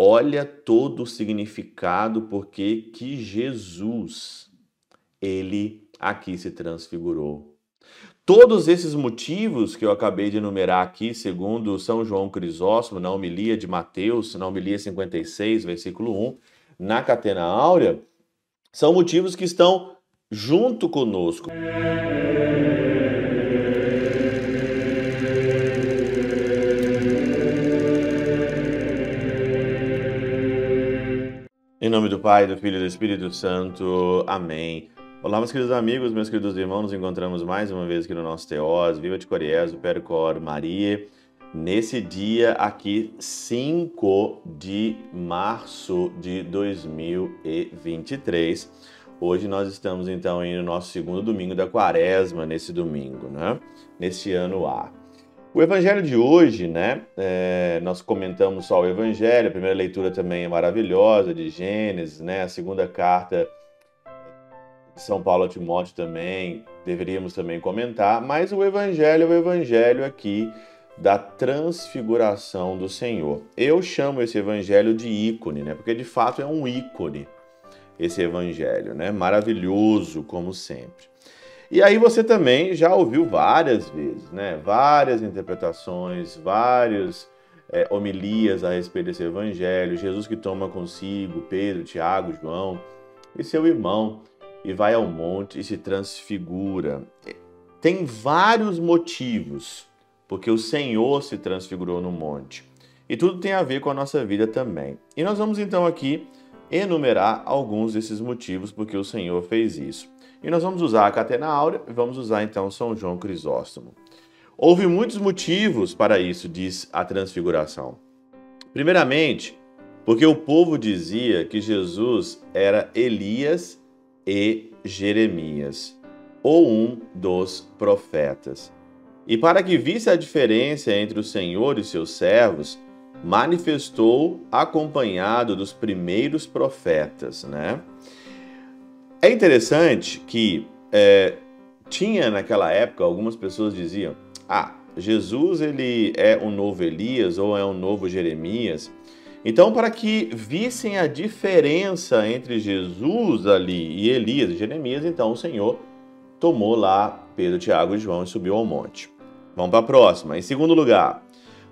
Olha todo o significado porque que Jesus, ele aqui se transfigurou. Todos esses motivos que eu acabei de enumerar aqui, segundo São João Crisóstomo, na homilia de Mateus, na homilia 56, versículo 1, na Catena Áurea, são motivos que estão junto conosco. Em nome do Pai, do Filho e do Espírito Santo. Amém. Olá, meus queridos amigos, meus queridos irmãos, nos encontramos mais uma vez aqui no nosso Teós, Viva de Coriés, Percor Maria, nesse dia aqui, 5 de março de 2023. Hoje nós estamos então no nosso segundo domingo da quaresma, nesse domingo, né? Neste ano A. O evangelho de hoje, né? Nós comentamos só o evangelho, a primeira leitura também é maravilhosa, de Gênesis, né? A segunda carta de São Paulo a Timóteo também, deveríamos também comentar, mas o evangelho é o evangelho aqui da transfiguração do Senhor. Eu chamo esse evangelho de ícone, né? Porque de fato é um ícone esse evangelho, né? Maravilhoso, como sempre. E aí você também já ouviu várias vezes, né? Várias interpretações, várias homilias a respeito desse evangelho. Jesus que toma consigo Pedro, Tiago, João e seu irmão e vai ao monte e se transfigura. Tem vários motivos porque o Senhor se transfigurou no monte. E tudo tem a ver com a nossa vida também. E nós vamos então aqui enumerar alguns desses motivos porque o Senhor fez isso. E nós vamos usar a Catena Áurea e vamos usar então São João Crisóstomo. Houve muitos motivos para isso, diz a transfiguração. Primeiramente, porque o povo dizia que Jesus era Elias e Jeremias, ou um dos profetas. E para que visse a diferença entre o Senhor e seus servos, manifestou acompanhado dos primeiros profetas, né? É interessante que tinha naquela época, algumas pessoas diziam, Jesus ele é um novo Elias ou é um novo Jeremias. Então, para que vissem a diferença entre Jesus ali e Elias e Jeremias, então o Senhor tomou lá Pedro, Tiago e João e subiu ao monte. Vamos para a próxima. Em segundo lugar,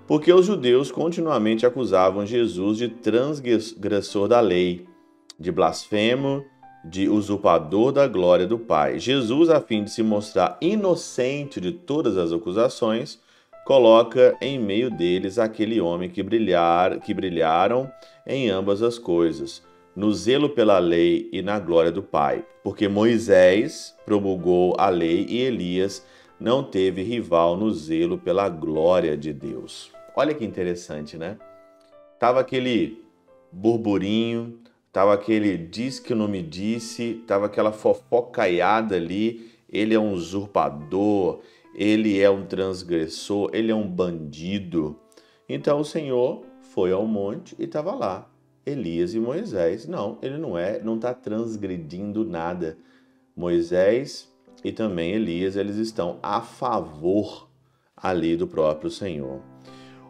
porque os judeus continuamente acusavam Jesus de transgressor da lei, de blasfemo, de usurpador da glória do Pai. Jesus, a fim de se mostrar inocente de todas as acusações, coloca em meio deles aquele homem que brilharam em ambas as coisas, no zelo pela lei e na glória do Pai. Porque Moisés promulgou a lei e Elias não teve rival no zelo pela glória de Deus. Olha que interessante, né? Tava aquele burburinho, tava aquele diz que não me disse, tava aquela fofocaiada ali, ele é um usurpador, ele é um transgressor, ele é um bandido. Então o Senhor foi ao monte e estava lá, Elias e Moisés. Não, ele não está transgredindo nada. Moisés e também Elias, eles estão a favor ali do próprio Senhor.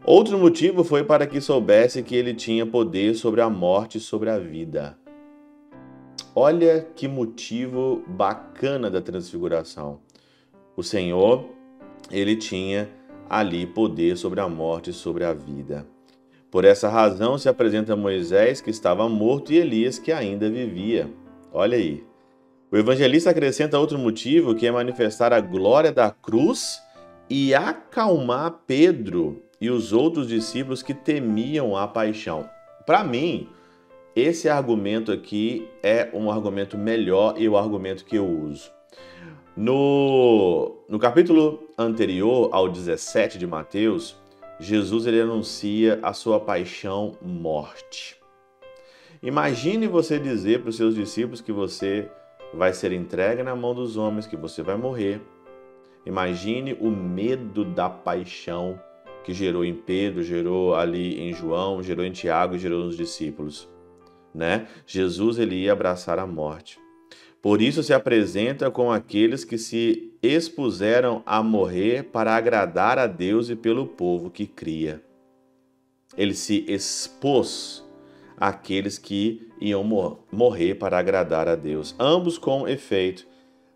Outro motivo foi para que soubesse que ele tinha poder sobre a morte e sobre a vida. Olha que motivo bacana da transfiguração. O Senhor, ele tinha ali poder sobre a morte e sobre a vida. Por essa razão se apresenta Moisés, que estava morto, e Elias, que ainda vivia. Olha aí. O evangelista acrescenta outro motivo, que é manifestar a glória da cruz e acalmar Pedro e os outros discípulos que temiam a paixão. Para mim, esse argumento aqui é um argumento melhor e o argumento que eu uso. No capítulo anterior ao 17 de Mateus, Jesus ele anuncia a sua paixão-morte. Imagine você dizer para os seus discípulos que você vai ser entregue na mão dos homens, que você vai morrer. Imagine o medo da paixão que gerou em Pedro, gerou ali em João, gerou em Tiago e gerou nos discípulos, né? Jesus ele ia abraçar a morte. Por isso se apresenta com aqueles que se expuseram a morrer para agradar a Deus e pelo povo que cria. Ele se expôs aqueles que iam morrer para agradar a Deus. Ambos, com efeito,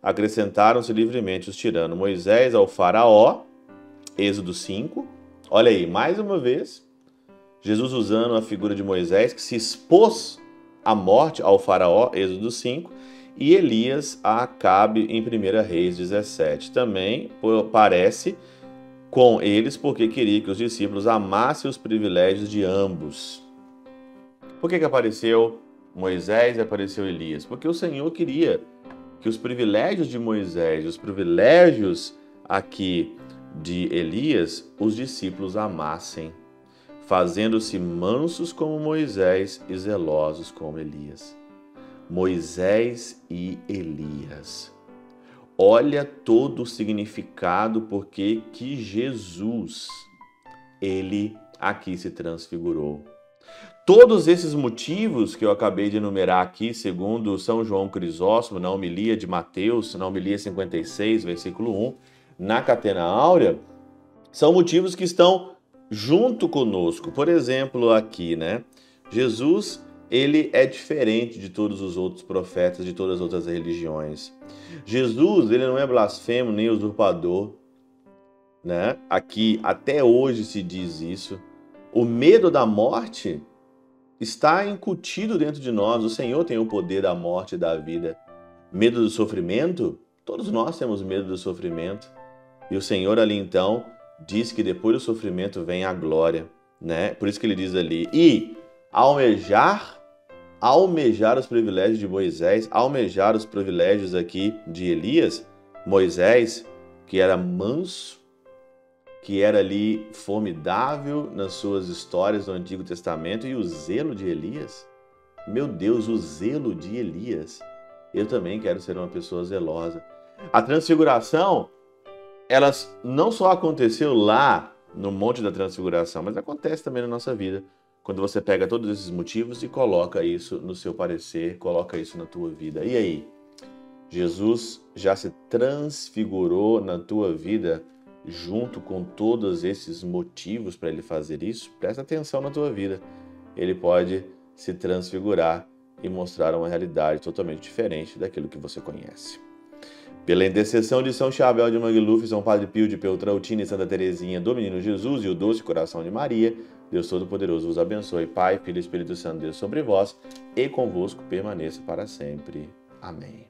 acrescentaram-se livremente os tiranos. Moisés ao faraó, Êxodo 5. Olha aí, mais uma vez, Jesus usando a figura de Moisés, que se expôs à morte ao faraó, Êxodo 5, e Elias a Acabe em 1 Reis 17. Também parece com eles porque queria que os discípulos amassem os privilégios de ambos. Por que apareceu Moisés e apareceu Elias? Porque o Senhor queria que os privilégios de Moisés, os privilégios aqui de Elias, os discípulos amassem, fazendo-se mansos como Moisés e zelosos como Elias. Moisés e Elias. Olha todo o significado porque que Jesus, ele aqui se transfigurou. Todos esses motivos que eu acabei de enumerar aqui, segundo São João Crisóstomo, na homilia de Mateus, na homilia 56, versículo 1, na Catena Áurea, são motivos que estão junto conosco. Por exemplo, aqui, né? Jesus, ele é diferente de todos os outros profetas, de todas as outras religiões. Jesus, ele não é blasfemo nem usurpador, né? Aqui, até hoje se diz isso. O medo da morte está incutido dentro de nós. O Senhor tem o poder da morte e da vida. Medo do sofrimento? Todos nós temos medo do sofrimento. E o Senhor ali então diz que depois do sofrimento vem a glória, né? Por isso que ele diz ali, e almejar os privilégios de Moisés, almejar os privilégios aqui de Elias, Moisés, que era manso, que era ali formidável nas suas histórias do Antigo Testamento, e o zelo de Elias, meu Deus, o zelo de Elias, eu também quero ser uma pessoa zelosa. A transfiguração, ela não só aconteceu lá no Monte da Transfiguração, mas acontece também na nossa vida, quando você pega todos esses motivos e coloca isso no seu parecer, coloca isso na tua vida. E aí? Jesus já se transfigurou na tua vida junto com todos esses motivos para ele fazer isso? Presta atenção na tua vida. Ele pode se transfigurar e mostrar uma realidade totalmente diferente daquilo que você conhece. Pela intercessão de São Chabel de Mangluf, São Padre Pio de Peltrautina e Santa Teresinha do Menino Jesus e o doce coração de Maria, Deus Todo-Poderoso vos abençoe. Pai, Filho e Espírito Santo, Deus sobre vós e convosco permaneça para sempre. Amém.